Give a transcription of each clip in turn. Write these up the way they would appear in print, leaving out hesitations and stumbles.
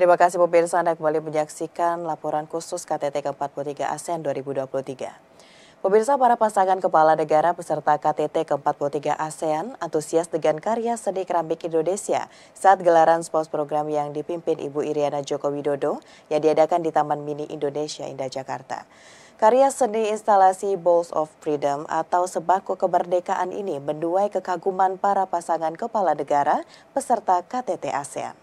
Terima kasih pemirsa, Anda kembali menyaksikan laporan khusus KTT ke-43 ASEAN 2023. Pemirsa, para pasangan kepala negara peserta KTT ke-43 ASEAN antusias dengan karya seni keramik Indonesia saat gelaran SPOS program yang dipimpin Ibu Iriana Joko Widodo yang diadakan di Taman Mini Indonesia Indah Jakarta. Karya seni instalasi Bowls of Freedom atau Sembako Kemerdekaan ini menuai kekaguman para pasangan kepala negara peserta KTT ASEAN.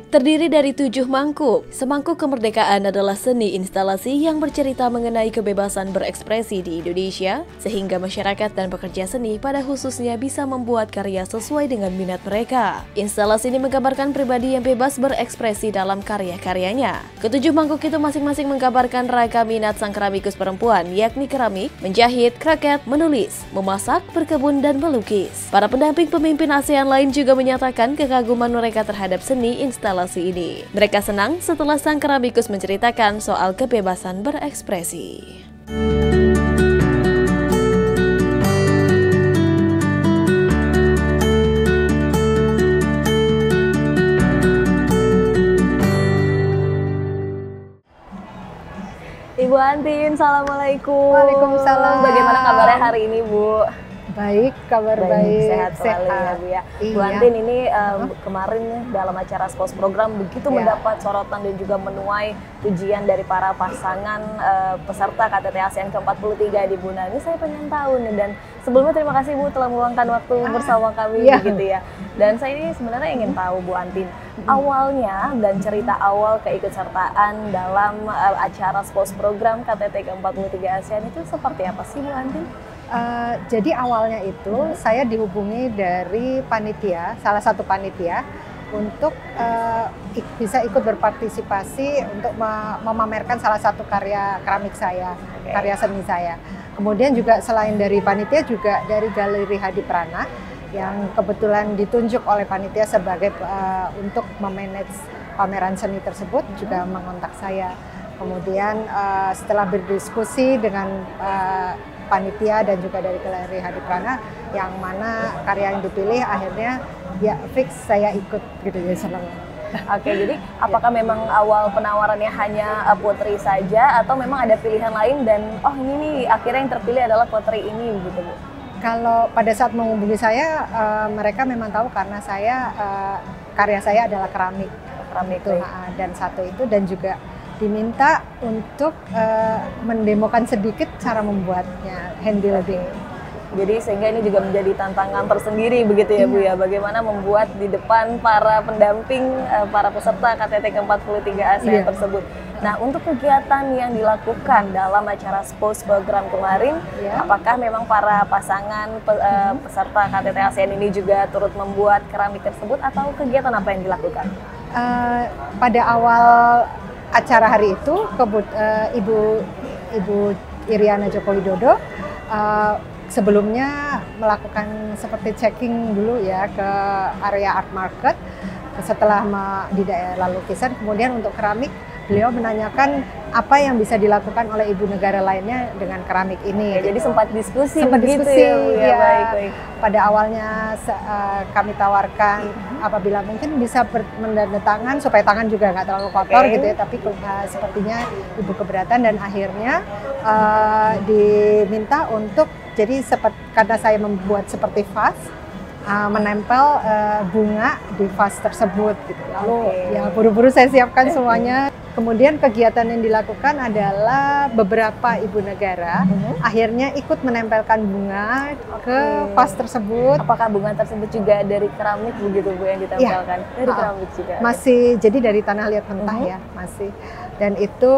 Terdiri dari 7 mangkuk, semangkuk kemerdekaan adalah seni instalasi yang bercerita mengenai kebebasan berekspresi di Indonesia, sehingga masyarakat dan pekerja seni pada khususnya bisa membuat karya sesuai dengan minat mereka. Instalasi ini menggambarkan pribadi yang bebas berekspresi dalam karya-karyanya. Ketujuh mangkuk itu masing-masing menggambarkan ragam minat sang keramikus perempuan, yakni keramik, menjahit, kraket, menulis, memasak, berkebun, dan melukis. Para pendamping pemimpin ASEAN lain juga menyatakan kekaguman mereka terhadap seni instalasi ini. Mereka senang setelah sang keramikus menceritakan soal kebebasan berekspresi. Ibu Antin, Assalamualaikum. Waalaikumsalam. Bagaimana kabarnya hari ini, Bu? Baik, kabar baik. Sehat selalu ya, Bu ya. Iya. Bu Antin, ini kemarin dalam acara SPOS program begitu mendapat sorotan dan juga menuai pujian dari para pasangan peserta KTT ASEAN ke-43 di Buna. Ini saya pengen tahu nih, dan sebelumnya terima kasih Bu telah meluangkan waktu bersama kami begitu ya. Dan saya ini sebenarnya ingin tahu Bu Antin, awalnya dan cerita awal keikutsertaan dalam acara SPOS program KTT ke-43 ASEAN itu seperti apa sih Bu Antin? Jadi awalnya itu saya dihubungi dari panitia, salah satu panitia, untuk bisa ikut berpartisipasi untuk memamerkan salah satu karya keramik saya, karya seni saya. Kemudian juga selain dari panitia juga dari Galeri Hadi Prana yang kebetulan ditunjuk oleh panitia sebagai untuk memanage pameran seni tersebut juga mengontak saya. Kemudian setelah berdiskusi dengan panitia dan juga dari Galeri Hadi Prana, yang mana karya yang dipilih akhirnya ya fix saya ikut gitu ya, senang. Oke, jadi apakah memang awal penawarannya hanya putri saja atau memang ada pilihan lain dan ini nih akhirnya yang terpilih adalah putri ini begitu Bu? Kalau pada saat menghubungi saya, mereka memang tahu karena saya karya saya adalah keramik itu, dan satu itu, dan juga diminta untuk mendemokan sedikit cara membuatnya, hand building. Jadi sehingga ini juga menjadi tantangan tersendiri begitu ya Bu ya, bagaimana membuat di depan para pendamping para peserta KTT ke-43 ASEAN tersebut. Nah, untuk kegiatan yang dilakukan dalam acara SPOS program kemarin, apakah memang para pasangan peserta KTT ASEAN ini juga turut membuat keramik tersebut atau kegiatan apa yang dilakukan? Pada awal acara hari itu, Ibu Iriana Joko Widodo sebelumnya melakukan seperti checking dulu ya ke area art market. Setelah di daerah lukisan, kemudian untuk keramik beliau menanyakan apa yang bisa dilakukan oleh ibu negara lainnya dengan keramik ini. Jadi sempat diskusi begitu ya, Bu, ya. Baik. Pada awalnya kami tawarkan apabila mungkin bisa menandatangan supaya tangan juga nggak terlalu kotor gitu ya, tapi sepertinya ibu keberatan dan akhirnya diminta untuk karena saya membuat seperti vas, menempel bunga di vas tersebut gitu. Lalu ya buru-buru saya siapkan semuanya. Kemudian kegiatan yang dilakukan adalah beberapa ibu negara akhirnya ikut menempelkan bunga ke vas tersebut. Apakah bunga tersebut juga dari keramik begitu Bu yang ditempelkan? Dari keramik juga. Masih, jadi dari tanah liat mentah ya, masih. Dan itu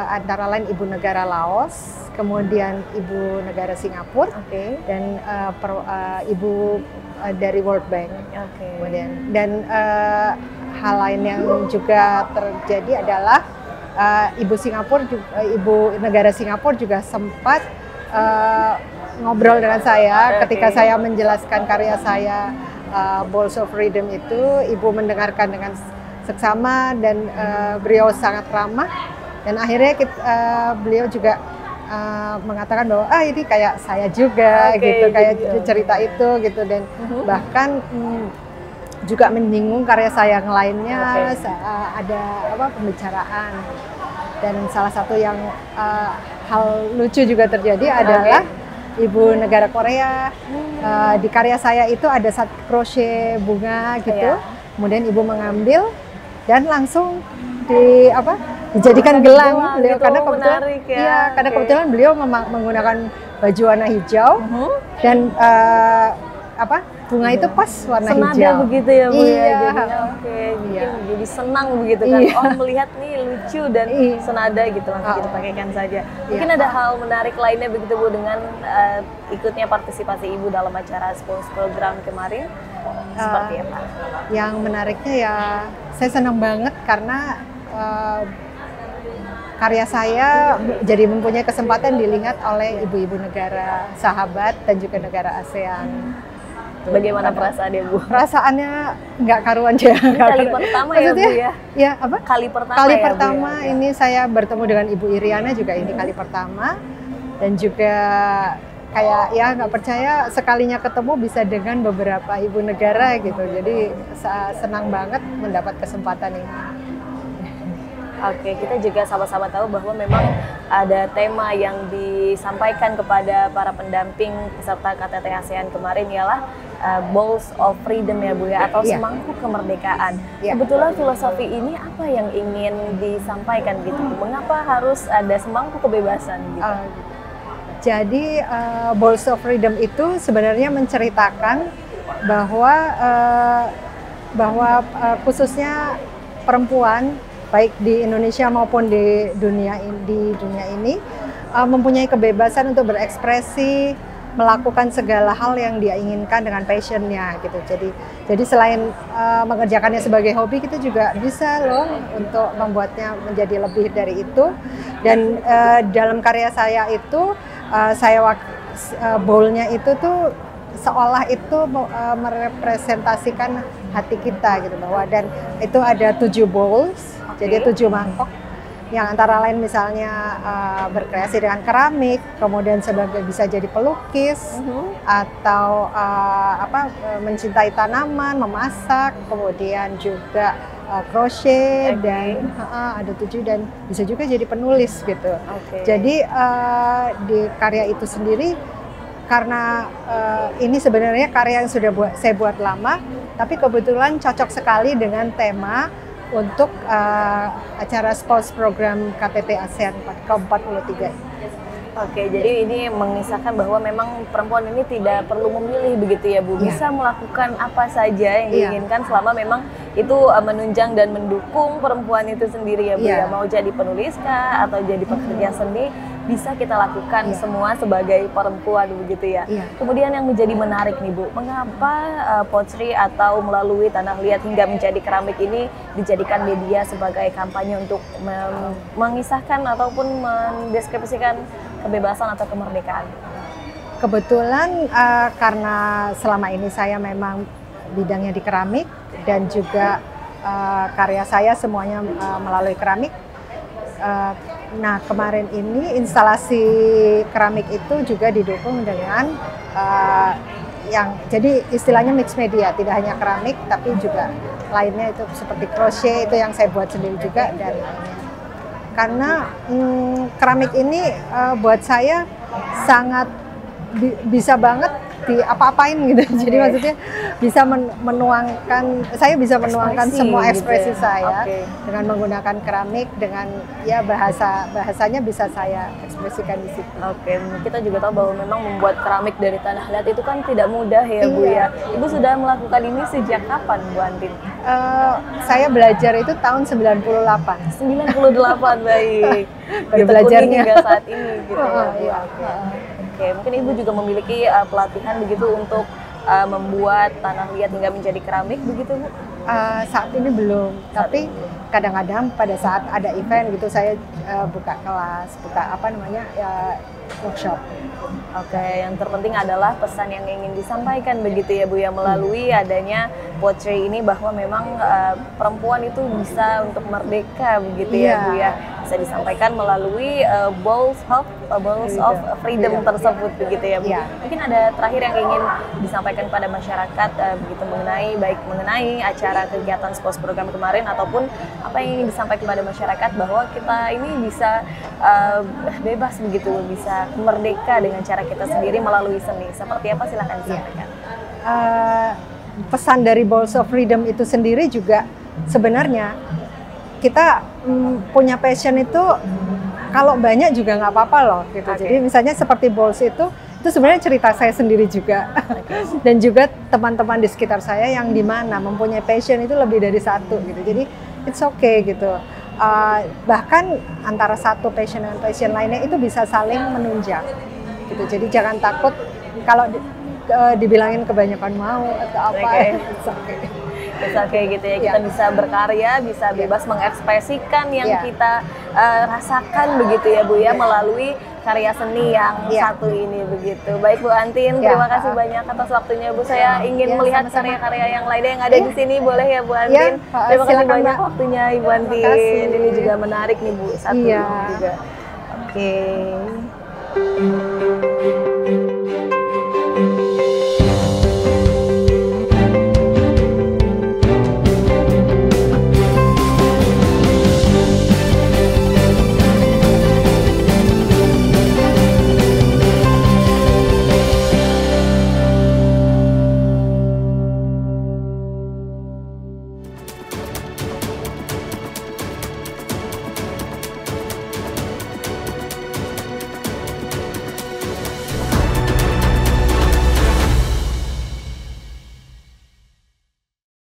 antara lain ibu negara Laos, kemudian ibu negara Singapura, dan ibu dari World Bank. Kemudian hal lain yang juga terjadi adalah ibu negara Singapura juga sempat ngobrol dengan saya ketika saya menjelaskan karya saya Bowls of Freedom itu. Ibu mendengarkan dengan seksama dan beliau sangat ramah, dan akhirnya beliau juga mengatakan bahwa ini kayak saya juga gitu, kayak cerita itu gitu, dan bahkan juga menyinggung karya saya yang lainnya. Ada pembicaraan, dan salah satu yang hal lucu juga terjadi adalah Ibu negara Korea. Di karya saya itu ada satu crochet bunga gitu, kemudian Ibu mengambil dan langsung dijadikan gelang beliau, gitu, karena kebetulan karena kebetulan beliau menggunakan baju warna hijau dan bunga itu pas warna senada hijau. Begitu ya Bu ya. Iya. Jadi senang begitu kan. Iya. Oh, melihat nih lucu dan senada gitu, langsung kita pakaikan saja. Mungkin ada hal menarik lainnya begitu Bu dengan ikutnya partisipasi Ibu dalam acara Spons program kemarin. Seperti apa? Yang menariknya ya, saya senang banget karena karya saya jadi mempunyai kesempatan dilihat oleh ibu-ibu negara sahabat dan juga negara ASEAN. Bagaimana perasaannya Bu? Perasaannya nggak karuan ya. Ini kali pertama ya Bu ya? Ya apa? Kali pertama Kali ya, pertama Bu, ya? ini saya bertemu dengan Ibu Iriana juga ini kali pertama. Dan juga kayak ya nggak percaya sekalinya ketemu bisa dengan beberapa ibu negara gitu. Jadi senang banget mendapat kesempatan ini. Oke, kita juga sama-sama tahu bahwa memang ada tema yang disampaikan kepada para pendamping peserta KTT ASEAN kemarin ialah Bowls of Freedom ya Bu ya, atau semangkuk kemerdekaan. Kebetulan filosofi ini apa yang ingin disampaikan gitu? Mengapa harus ada semangkuk kebebasan gitu? Jadi Bowls of Freedom itu sebenarnya menceritakan bahwa khususnya perempuan baik di Indonesia maupun di dunia ini mempunyai kebebasan untuk berekspresi, melakukan segala hal yang dia inginkan dengan passionnya gitu. Jadi selain mengerjakannya sebagai hobi, kita juga bisa loh untuk membuatnya menjadi lebih dari itu. Dan dalam karya saya itu bowl-nya itu tuh seolah itu merepresentasikan hati kita gitu, bahwa dan itu ada 7 bowls. Jadi 7 mangkok yang antara lain misalnya berkreasi dengan keramik, kemudian bisa jadi pelukis atau mencintai tanaman, memasak, kemudian juga crochet dan ada 7 dan bisa juga jadi penulis gitu. Jadi di karya itu sendiri karena ini sebenarnya karya yang sudah saya buat lama, tapi kebetulan cocok sekali dengan tema untuk acara sports program KTT ASEAN ke-43. Oke, jadi ini mengisahkan bahwa memang perempuan ini tidak perlu memilih begitu ya Bu, bisa melakukan apa saja yang diinginkan selama memang itu menunjang dan mendukung perempuan itu sendiri ya Bu ya, mau jadi penulis kah atau jadi pekerja seni, bisa kita lakukan semua sebagai perempuan begitu ya. Kemudian yang menjadi menarik nih Bu, mengapa pottery atau melalui tanah liat hingga menjadi keramik ini dijadikan media sebagai kampanye untuk mengisahkan ataupun mendeskripsikan kebebasan atau kemerdekaan? Kebetulan karena selama ini saya memang bidangnya di keramik dan juga karya saya semuanya melalui keramik. Nah, kemarin ini instalasi keramik itu juga didukung dengan jadi istilahnya mix media, tidak hanya keramik tapi juga lainnya itu seperti crochet itu yang saya buat sendiri juga dan lainnya. Karena keramik ini buat saya sangat bisa banget diapa-apain gitu. Jadi maksudnya bisa saya bisa menuangkan semua ekspresi gitu saya dengan menggunakan keramik, dengan ya bahasanya bisa saya ekspresikan di situ. Kita juga tahu bahwa memang membuat keramik dari tanah liat itu kan tidak mudah ya Bu ya. Ibu sudah melakukan ini sejak kapan Bu Antin? Saya belajar itu tahun 98. 98, baik. Baru belajarnya hingga saat ini gitu ya Bu. Mungkin Ibu juga memiliki pelatihan begitu untuk membuat tanah liat hingga menjadi keramik begitu Bu? Saat ini belum, tapi kadang-kadang pada saat ada event gitu saya buka kelas, workshop. Yang terpenting adalah pesan yang ingin disampaikan begitu ya Bu ya, melalui adanya pottery ini bahwa memang perempuan itu bisa untuk merdeka begitu ya Bu ya. bisa disampaikan melalui Balls of Freedom tersebut begitu ya Bu. Mungkin ada terakhir yang ingin disampaikan pada masyarakat begitu mengenai acara kegiatan sports program kemarin, ataupun apa yang ingin disampaikan kepada masyarakat bahwa kita ini bisa bebas begitu, bisa merdeka dengan cara kita sendiri melalui seni. Seperti apa, silahkan disampaikan. Pesan dari Balls of Freedom itu sendiri juga sebenarnya kita punya passion itu kalau banyak juga nggak apa-apa loh gitu. Jadi misalnya seperti Balls itu sebenarnya cerita saya sendiri juga. Dan juga teman-teman di sekitar saya yang di mana mempunyai passion itu lebih dari satu gitu. Jadi it's okay gitu. Bahkan antara satu passion dengan passion lainnya itu bisa saling menunjang gitu. Jadi jangan takut kalau dibilangin kebanyakan mau atau apa. Bisa kayak gitu ya, kita bisa berkarya, bisa bebas mengekspresikan yang kita rasakan begitu ya Bu ya, melalui karya seni yang satu ini begitu. Baik Bu Antin, terima kasih banyak atas waktunya Bu. Saya ingin melihat karya-karya yang lainnya yang ada di sini, boleh ya Bu Antin? Terima kasih banyak waktunya Ibu Antin. Ini juga menarik nih Bu, satu juga. Oke.